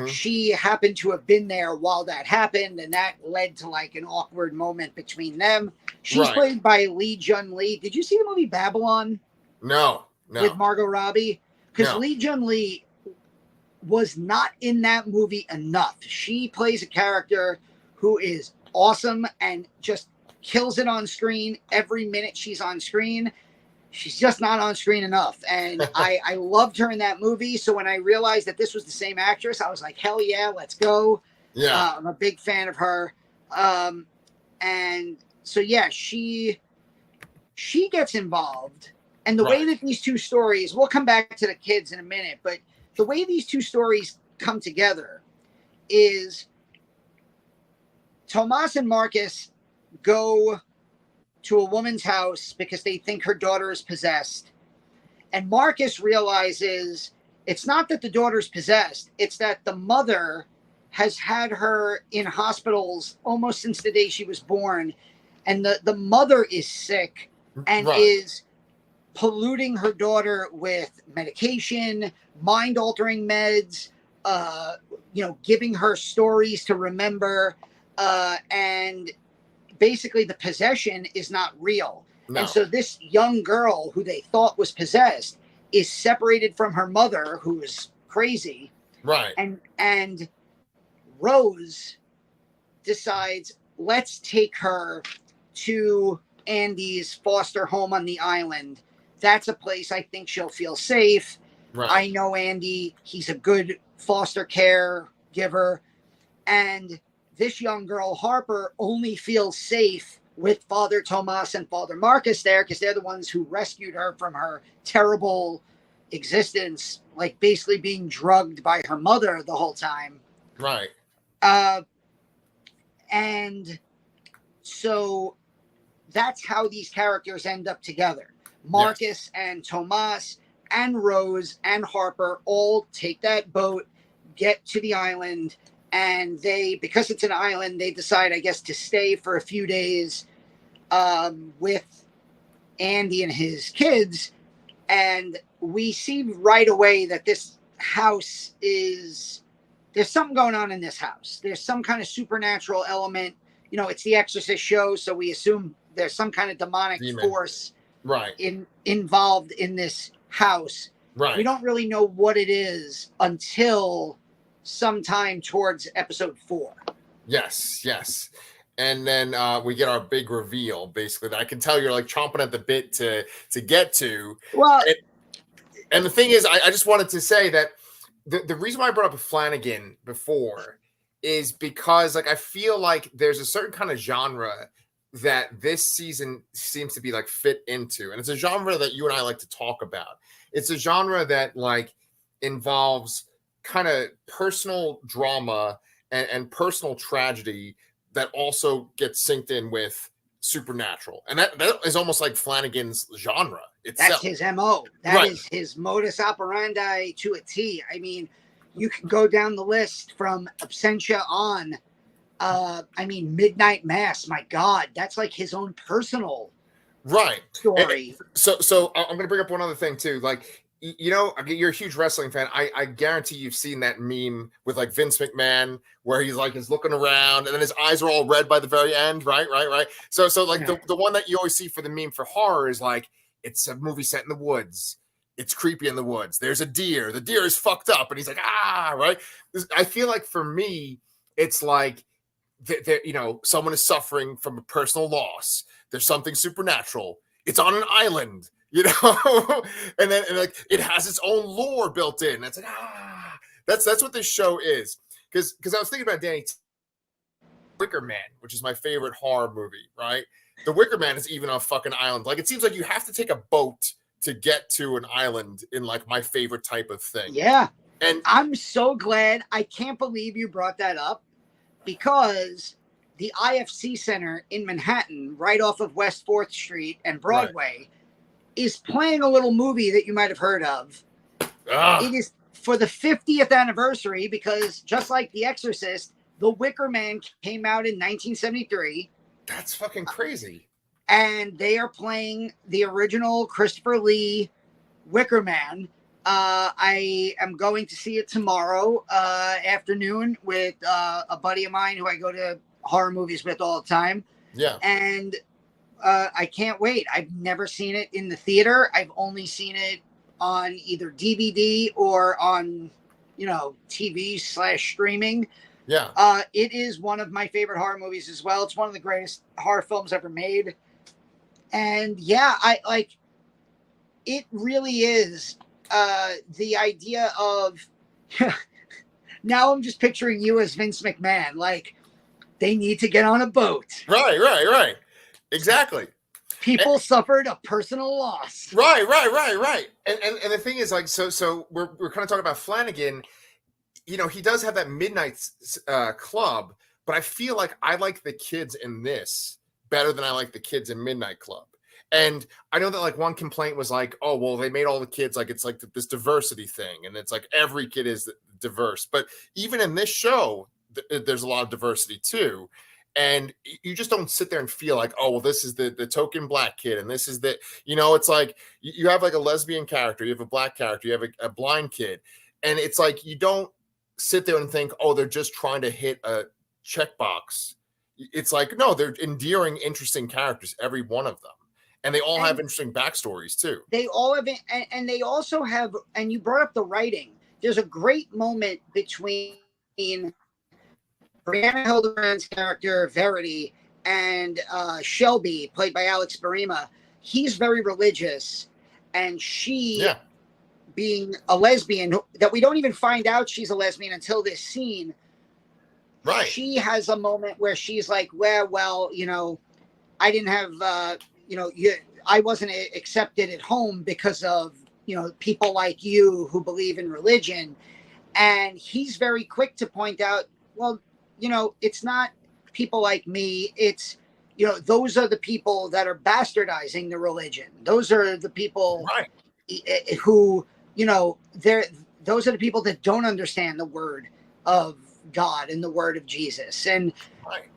she happened to have been there while that happened, and that led to like an awkward moment between them. She's played by Lee Jun Lee. Did you see the movie Babylon? No. With Margot Robbie? Because Lee Jun Lee was not in that movie enough. She plays a character who is awesome and just kills it on screen every minute she's on screen. She's just not on screen enough. And I loved her in that movie. So when I realized that this was the same actress, I was like, hell yeah, let's go. Yeah. I'm a big fan of her. And so, yeah, she gets involved. And the way that these two stories, we'll come back to the kids in a minute, but the way these two stories come together is Tomas and Marcus go to a woman's house because they think her daughter is possessed. And Marcus realizes it's not that the daughter's possessed, it's that the mother has had her in hospitals almost since the day she was born. And the mother is sick and is polluting her daughter with medication, mind-altering meds, giving her stories to remember, and basically the possession is not real. No. And so this young girl who they thought was possessed is separated from her mother, who is crazy. Right. And Rose decides, let's take her to Andy's foster home on the island. That's a place I think she'll feel safe. Right. I know Andy. He's a good foster care giver. And this young girl, Harper, only feels safe with Father Tomas and Father Marcus there because they're the ones who rescued her from her terrible existence, like basically being drugged by her mother the whole time. Right. And so that's how these characters end up together. Marcus and Tomas and Rose and Harper all take that boat, get to the island, and they, because it's an island, they decide, I guess, to stay for a few days with Andy and his kids. And we see right away that this house is, there's something going on in this house. There's some kind of supernatural element. You know, it's the Exorcist show, so we assume there's some kind of demonic force involved in this house. Right. We don't really know what it is until sometime towards episode 4. Yes. And then we get our big reveal, basically, that I can tell you're like chomping at the bit to get to. Well, and the thing is, I just wanted to say that the reason why I brought up Flanagan before is because like I feel like there's a certain kind of genre that this season seems to be like fit into. And it's a genre that you and I like to talk about. It's a genre that like involves kind of personal drama and personal tragedy that also gets synced in with supernatural. And that is almost like Flanagan's genre itself. That's his MO. That is his modus operandi to a T. I mean, you can go down the list from Absentia on. Midnight Mass, my God, that's like his own personal story. And so I'm going to bring up one other thing too. Like, you know, you're a huge wrestling fan. I guarantee you've seen that meme with like Vince McMahon where he's like is looking around and then his eyes are all red by the very end. Right. So like the one that you always see for the meme for horror is like, it's a movie set in the woods. it's creepy in the woods. There's a deer. The deer is fucked up, and he's like, right. I feel like for me, it's like you know, someone is suffering from a personal loss. There's something supernatural. It's on an island, you know, and like it has its own lore built in. It's like that's what this show is. Because I was thinking about Danny Wicker Man, which is my favorite horror movie, right? The Wicker Man is even on a fucking island. Like it seems like you have to take a boat to get to an island in like my favorite type of thing. Yeah. And I'm so glad. I can't believe you brought that up, because the IFC Center in Manhattan, right off of West 4th Street and Broadway, is playing a little movie that you might have heard of. It is for the 50th anniversary, because just like The Exorcist, The Wicker Man came out in 1973. That's fucking crazy. And they are playing the original Christopher Lee Wicker Man. I am going to see it tomorrow afternoon with a buddy of mine who I go to horror movies with all the time. Yeah. And I can't wait. I've never seen it in the theater. I've only seen it on either DVD or on, you know, TV/streaming. Yeah. It is one of my favorite horror movies as well. It's one of the greatest horror films ever made. And yeah, I like, it really is the idea of now I'm just picturing you as Vince McMahon. Like, they need to get on a boat. Right. Exactly. People suffered a personal loss. Right. And the thing is, like, so we're kind of talking about Flanagan. You know, he does have that midnight club, but I feel like I like the kids in this better than I like the kids in Midnight Club. And I know that like one complaint was like, oh, well, they made all the kids like, it's like this diversity thing. And it's like every kid is diverse. But even in this show, there's a lot of diversity too. And you just don't sit there and feel like, oh, well, this is the token black kid. And this is the, you know, it's like you have like a lesbian character, you have a black character, you have a blind kid. And it's like, you don't sit there and think, oh, they're just trying to hit a checkbox. It's like, no, they're endearing, interesting characters, every one of them. And they all have interesting backstories too. They all have, and they also have, and you brought up the writing. There's a great moment between Brianna Hildebrand's character, Verity, and Shelby, played by Alex Barima. He's very religious, and she, being a lesbian, that we don't even find out she's a lesbian until this scene. Right. She has a moment where she's like, well, you know, I didn't have, you know, I wasn't accepted at home because of, you know, people like you who believe in religion. And he's very quick to point out, well, you know, it's not people like me. It's, you know, those are the people that are bastardizing the religion. Those are the people who, you know, those are the people that don't understand the word of God and the word of Jesus. And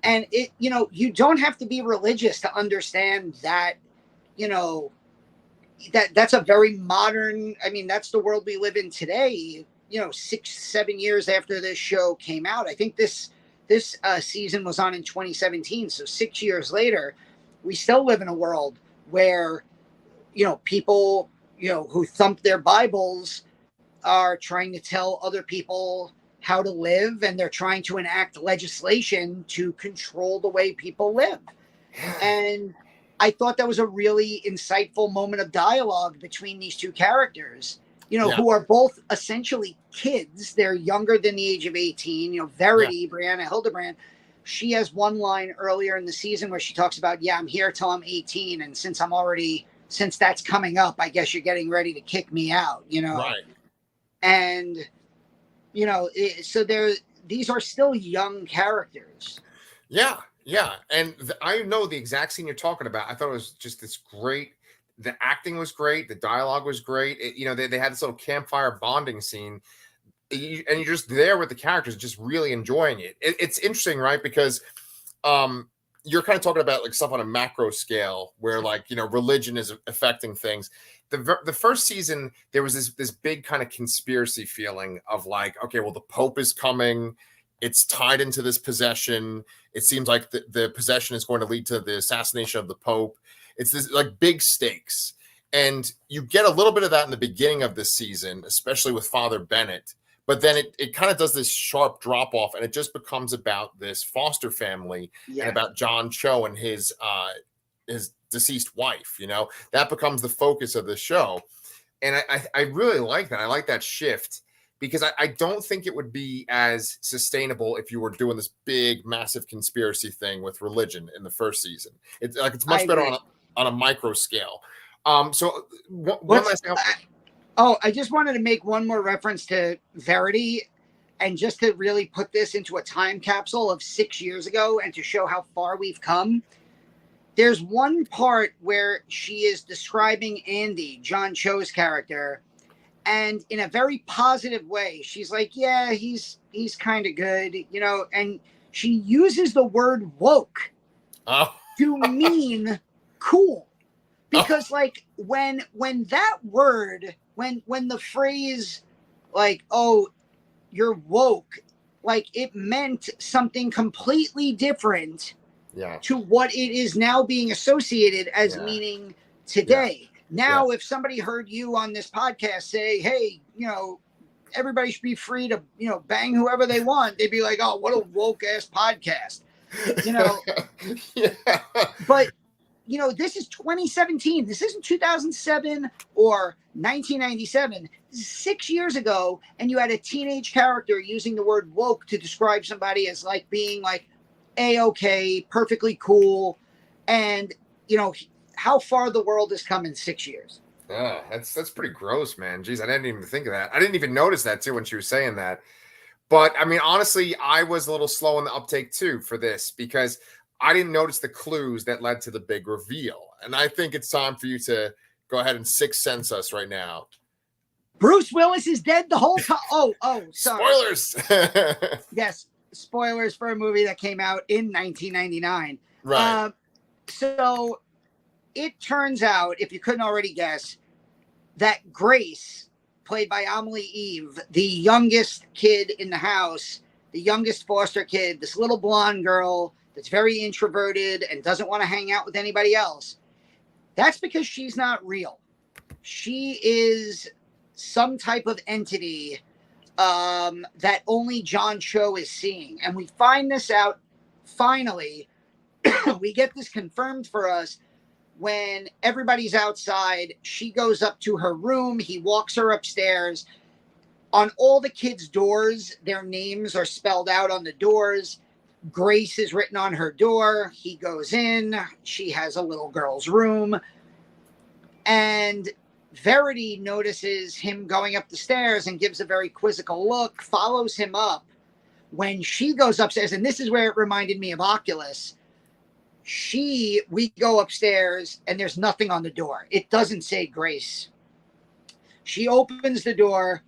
it, you know, you don't have to be religious to understand that, you know, that's a very modern, I mean, that's the world we live in today, you know, 6-7 years after this show came out. I think this season was on in 2017. So 6 years later, we still live in a world where, you know, people, you know, who thump their Bibles are trying to tell other people how to live, and they're trying to enact legislation to control the way people live. And I thought that was a really insightful moment of dialogue between these two characters, you know, who are both essentially kids. They're younger than the age of 18. You know, Verity, Brianna Hildebrand, she has one line earlier in the season where she talks about, I'm here till I'm 18. And since that's coming up, I guess you're getting ready to kick me out, you know? Right. And, you know, so these are still young characters. Yeah. And I know the exact scene you're talking about. I thought it was just this great. The acting was great. The dialogue was great. You know, they had this little campfire bonding scene. And you're just there with the characters, just really enjoying it. It's interesting, right? Because you're kind of talking about like stuff on a macro scale where like, you know, religion is affecting things. The first season, there was this big kind of conspiracy feeling of like, okay, well, the Pope is coming. It's tied into this possession. It seems like the possession is going to lead to the assassination of the Pope. It's this like big stakes. And you get a little bit of that in the beginning of this season, especially with Father Bennett. But then it kind of does this sharp drop off, and it just becomes about this foster family and about John Cho and his deceased wife. You know, that becomes the focus of the show. And I really like that. I like that shift because I don't think it would be as sustainable if you were doing this big, massive conspiracy thing with religion in the first season. It's much better on a micro scale. So one last thing. I just wanted to make one more reference to Verity, and just to really put this into a time capsule of 6 years ago and to show how far we've come. There's one part where she is describing Andy, John Cho's character, and in a very positive way. She's like, yeah, he's kind of good, you know, and she uses the word woke to mean cool. Because like when that word, when the phrase like, oh, you're woke, like it meant something completely different to what it is now being associated as meaning today. Now, if somebody heard you on this podcast say, hey, you know, everybody should be free to, you know, bang whoever they want, they'd be like, oh, what a woke ass podcast, you know? But you know, this is 2017. This isn't 2007 or 1997. This is 6 years ago, and you had a teenage character using the word woke to describe somebody as like being like A-okay, perfectly cool. And, you know, how far the world has come in 6 years. Yeah, that's pretty gross, man. Jeez, I didn't even think of that. I didn't even notice that too when she was saying that. But I mean, honestly, I was a little slow in the uptake too for this because I didn't notice the clues that led to the big reveal. And I think it's time for you to go ahead and Sixth Sense us right now. Bruce Willis is dead the whole time. Oh, sorry. Spoilers. Yes, spoilers for a movie that came out in 1999. Right. So it turns out, if you couldn't already guess, that Grace, played by Amelie Eve, the youngest kid in the house, the youngest foster kid, this little blonde girl that's very introverted and doesn't want to hang out with anybody else. That's because she's not real. She is some type of entity that only John Cho is seeing. And we find this out finally. We get this confirmed for us when everybody's outside. She goes up to her room. He walks her upstairs. On all the kids' doors, their names are spelled out on the doors. Grace is written on her door. He goes in. She has a little girl's room. And Verity notices him going up the stairs and gives a very quizzical look, follows him up. When she goes upstairs, and this is where it reminded me of Oculus, we go upstairs and there's nothing on the door. It doesn't say Grace. She opens the door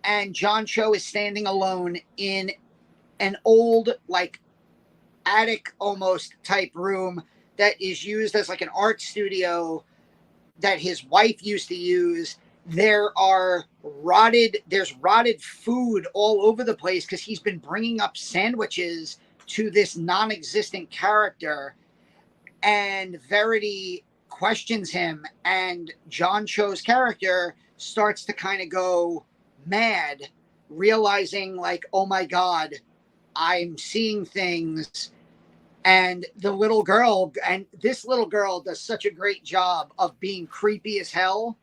and John Cho is standing alone in an old, like, attic almost type room that is used as like an art studio that his wife used to use. There's rotted food all over the place because he's been bringing up sandwiches to this non-existent character. And Verity questions him, and John Cho's character starts to kind of go mad, realizing like, oh my God, I'm seeing things. And this little girl does such a great job of being creepy as hell.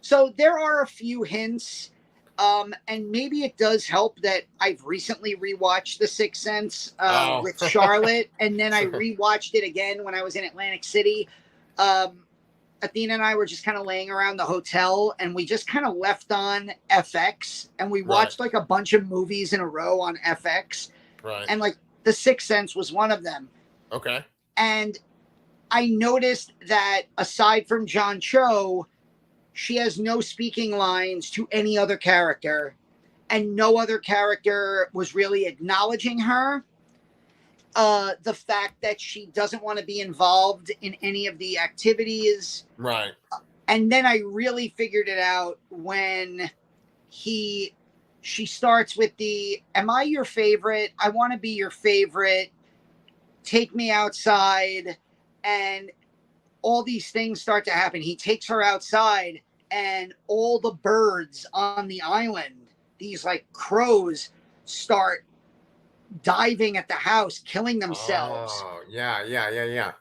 So there are a few hints, and maybe it does help that I've recently rewatched The Sixth Sense with Charlotte, and then I rewatched it again when I was in Atlantic City. Athena and I were just kind of laying around the hotel, and we just kind of left on FX, and we watched like a bunch of movies in a row on FX. Right. And like The Sixth Sense was one of them. Okay. And I noticed that aside from John Cho, she has no speaking lines to any other character, and no other character was really acknowledging her. The fact that she doesn't want to be involved in any of the activities. Right. And then I really figured it out when she starts with am I your favorite? I want to be your favorite. Take me outside. And all these things start to happen. He takes her outside, and all the birds on the island, these like crows, start diving at the house, killing themselves. Oh, yeah.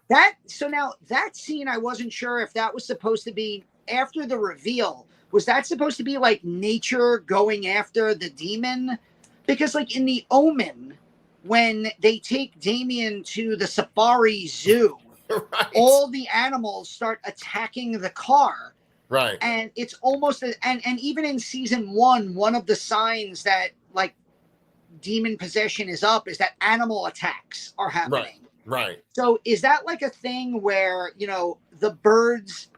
So now that scene, I wasn't sure if that was supposed to be after the reveal. Was that supposed to be like nature going after the demon? Because like in The Omen, when they take Damien to the safari zoo, Right. all the animals start attacking the car. Right. And it's almost and even in season one of the signs that like demon possession is up is that animal attacks are happening. Right. So is that like a thing where, you know, the birds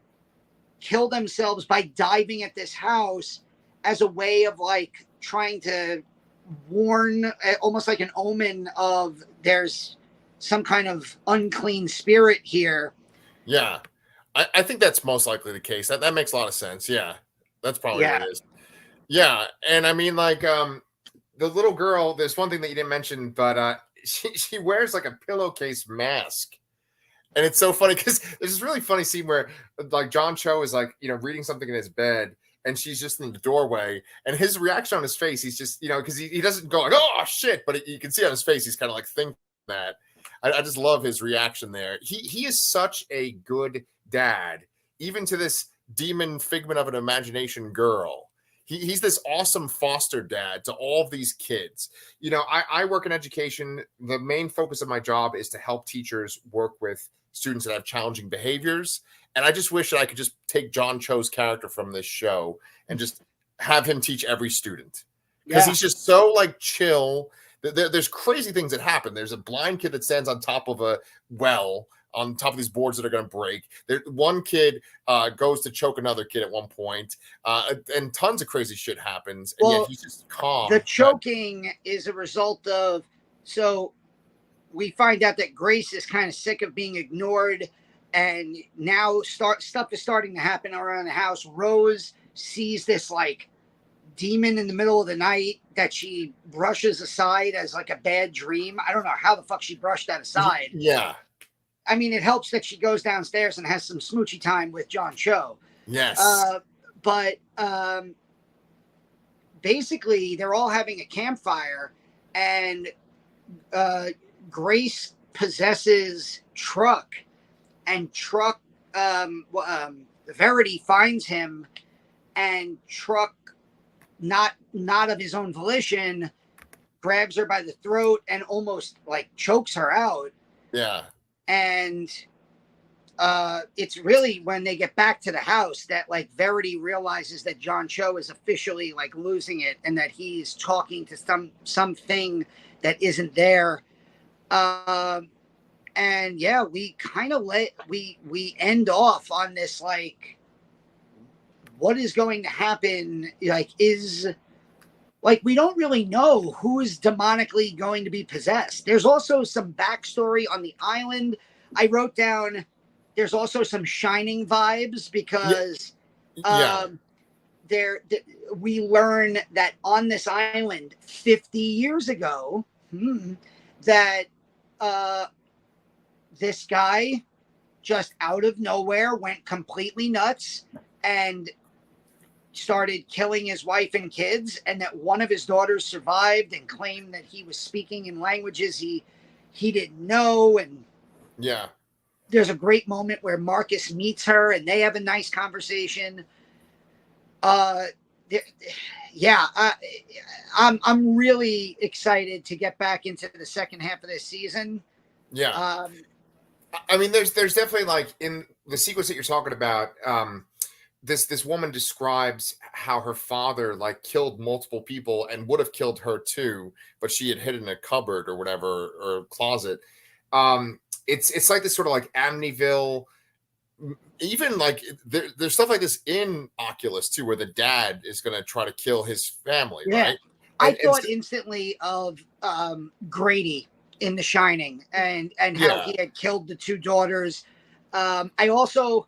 kill themselves by diving at this house as a way of like trying to warn, almost like an omen of there's some kind of unclean spirit here? Yeah. I think that's most likely the case. That makes a lot of sense. Yeah. That's probably what it is. Yeah. And I mean, like, the little girl, there's one thing that you didn't mention, but she wears like a pillowcase mask. And it's so funny because there's this really funny scene where like John Cho is like, you know, reading something in his bed, and she's just in the doorway, and his reaction on his face, he's just, you know, because he doesn't go like, oh shit, but you can see on his face, he's kind of like thinking that. I just love his reaction there. He is such a good dad, even to this demon figment of an imagination girl. He's this awesome foster dad to all of these kids. You know, I work in education. The main focus of my job is to help teachers work with students that have challenging behaviors. And I just wish that I could just take John Cho's character from this show and just have him teach every student. Because he's just so like chill. There's crazy things that happen. There's a blind kid that stands on top of a well, on top of these boards that are going to break. One kid goes to choke another kid at one point, and tons of crazy shit happens. And yet he's just calm. The choking is a result of, so we find out that Grace is kind of sick of being ignored, and now stuff is starting to happen around the house. Rose sees this like demon in the middle of the night that she brushes aside as like a bad dream. I don't know how the fuck she brushed that aside. Yeah. I mean, it helps that she goes downstairs and has some smoochy time with John Cho. Yes. But basically, they're all having a campfire, and Grace possesses Truck, and Truck, Verity finds him, and Truck, not of his own volition, grabs her by the throat and almost like chokes her out. Yeah. And it's really when they get back to the house that like Verity realizes that John Cho is officially like losing it, and that he's talking to something that isn't there. And yeah, we kind of we end off on this like, what is going to happen? Like, we don't really know who is demonically going to be possessed. There's also some backstory on the island. I wrote down there's also some Shining vibes because we learn that on this island 50 years ago, that this guy just out of nowhere went completely nuts and started killing his wife and kids, and that one of his daughters survived and claimed that he was speaking in languages he didn't know. And there's a great moment where Marcus meets her and they have a nice conversation. I'm really excited to get back into the second half of this season. I mean, there's definitely like in the sequence that you're talking about, this woman describes how her father like killed multiple people and would have killed her too, but she had hid in a cupboard or whatever, or closet. It's like this sort of like Amityville. Even like there's stuff like this in Oculus too, where the dad is going to try to kill his family. Yeah. Right? I thought instantly of Grady in The Shining, and how he had killed the two daughters. I also,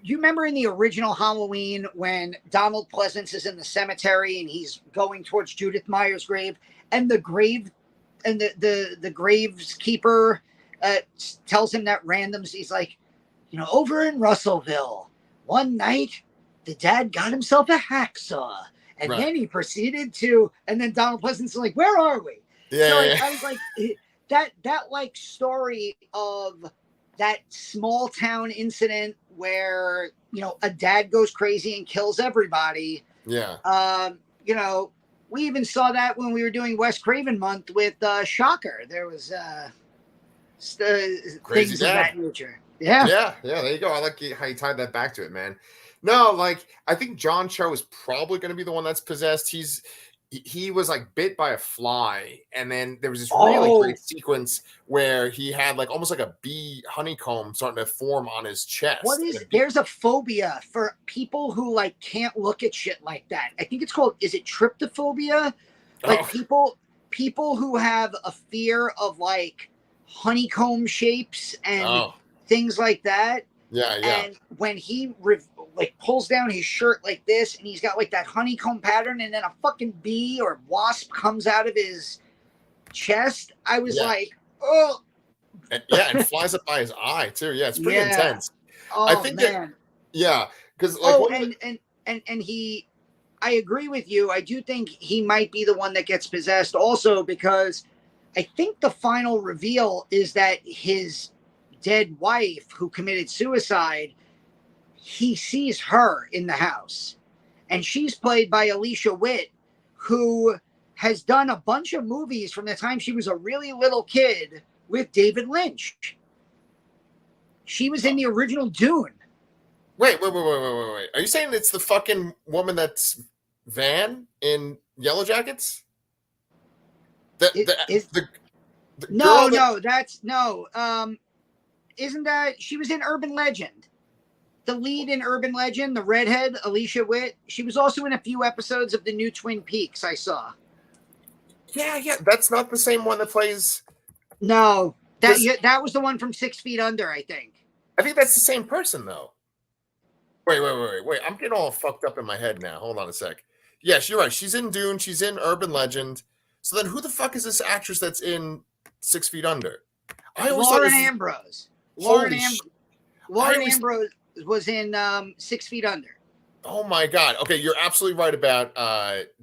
you remember in the original Halloween when Donald Pleasance is in the cemetery and he's going towards Judith Meyer's grave, and the grave and the gravekeeper tells him that randoms. He's like, over in Russellville, one night, the dad got himself a hacksaw. And Right. then he proceeded to, and then Donald Pleasant's like, where are we? Yeah, So yeah, I was like, that like story of that small town incident where, a dad goes crazy and kills everybody. yeah. We even saw that when we were doing Wes Craven month with Shocker. There was Crazy things of dad. that nature. Yeah. Yeah, there you go. I like how you tied that back to it, man. No, like I think John Cho is probably going to be the one that's possessed. He was like bit by a fly, and then there was this really Oh, great sequence where he had like almost like a bee honeycomb starting to form on his chest. there's a phobia for people who like can't look at shit like that. I think it's called, is it tryptophobia? Like Oh, people who have a fear of like honeycomb shapes and oh, things like that. yeah, And when he like pulls down his shirt like this, and he's got like that honeycomb pattern, and then a fucking bee or wasp comes out of his chest, I was yeah, like, oh, and flies up by his eye too. Yeah, it's pretty yeah, intense. I oh think man, yeah, because like oh, one of the, and he, I agree with you. I do think he might be the one that gets possessed, also because I think the final reveal is that his dead wife, who committed suicide, he sees her in the house, and she's played by Alicia Witt, who has done a bunch of movies from the time she was a really little kid with David Lynch. She was in the original Dune. wait. Are you saying it's the fucking woman that's Van in Yellow Jackets? The It the is the no, girl that no, that's no. Isn't that she was in Urban Legend? The lead in Urban Legend, the redhead, Alicia Witt. She was also in a few episodes of the new Twin Peaks I saw. yeah, that's not the same one that plays. No, Because that was the one from 6 Feet Under, I think. I think that's the same person though. Wait. I'm getting all fucked up in my head now. Hold on a sec. Yes, you're right. She's in Dune. She's in Urban Legend. So then, who the fuck is this actress that's in 6 Feet Under? I always thought Lauren this. Ambrose. Holy shit! Lauren Ambrose was in 6 Feet Under. Oh my god. Okay, you're absolutely right about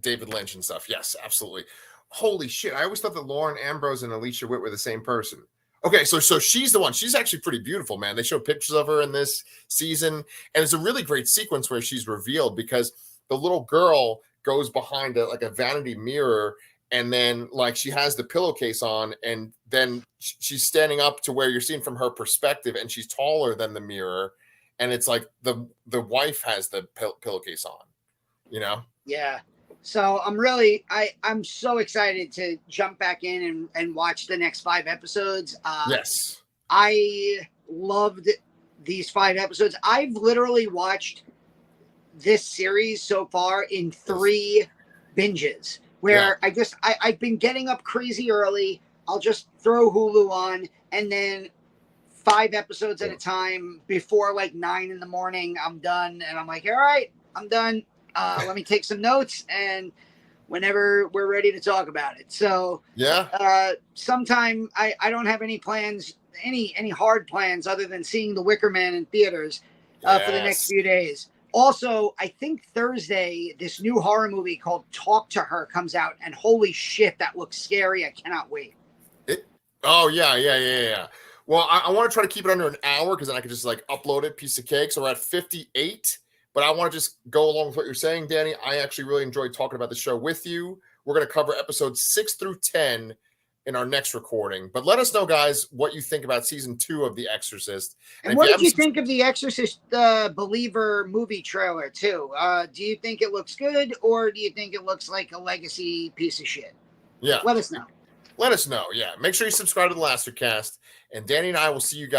David Lynch and stuff. Yes, absolutely. Holy shit! I always thought that Lauren Ambrose and Alicia Witt were the same person. Okay, so she's the one. She's actually pretty beautiful, man. They show pictures of her in this season, and it's a really great sequence where she's revealed because the little girl goes behind like a vanity mirror, and then like she has the pillowcase on, and then she's standing up to where you're seeing from her perspective, and she's taller than the mirror, and it's like the wife has the pillowcase on, you know. Yeah. So I'm so excited to jump back in and watch the next 5 episodes. Yes. I loved these 5 episodes. I've literally watched this series so far in 3 binges where I've been getting up crazy early. I'll just throw Hulu on, and then 5 episodes at a time before like 9 in the morning. I'm done, and I'm like, all right, I'm done. Let me take some notes, and whenever we're ready to talk about it. So sometime I don't have any plans, any hard plans other than seeing The Wicker Man in theaters for the next few days. Also, I think Thursday, this new horror movie called Talk to Her comes out, and holy shit, that looks scary. I cannot wait. Oh, yeah. Well, I want to try to keep it under an hour because then I can just like upload it, piece of cake. So we're at 58. But I want to just go along with what you're saying, Danny. I actually really enjoyed talking about the show with you. We're going to cover episodes 6 through 10 in our next recording. But let us know, guys, what you think about season 2 of The Exorcist. And what did you think of the Exorcist Believer movie trailer, too? Do you think it looks good, or do you think it looks like a legacy piece of shit? Yeah. Let us know. Let us know. Yeah. Make sure you subscribe to the Lastercast. And Danny and I will see you guys.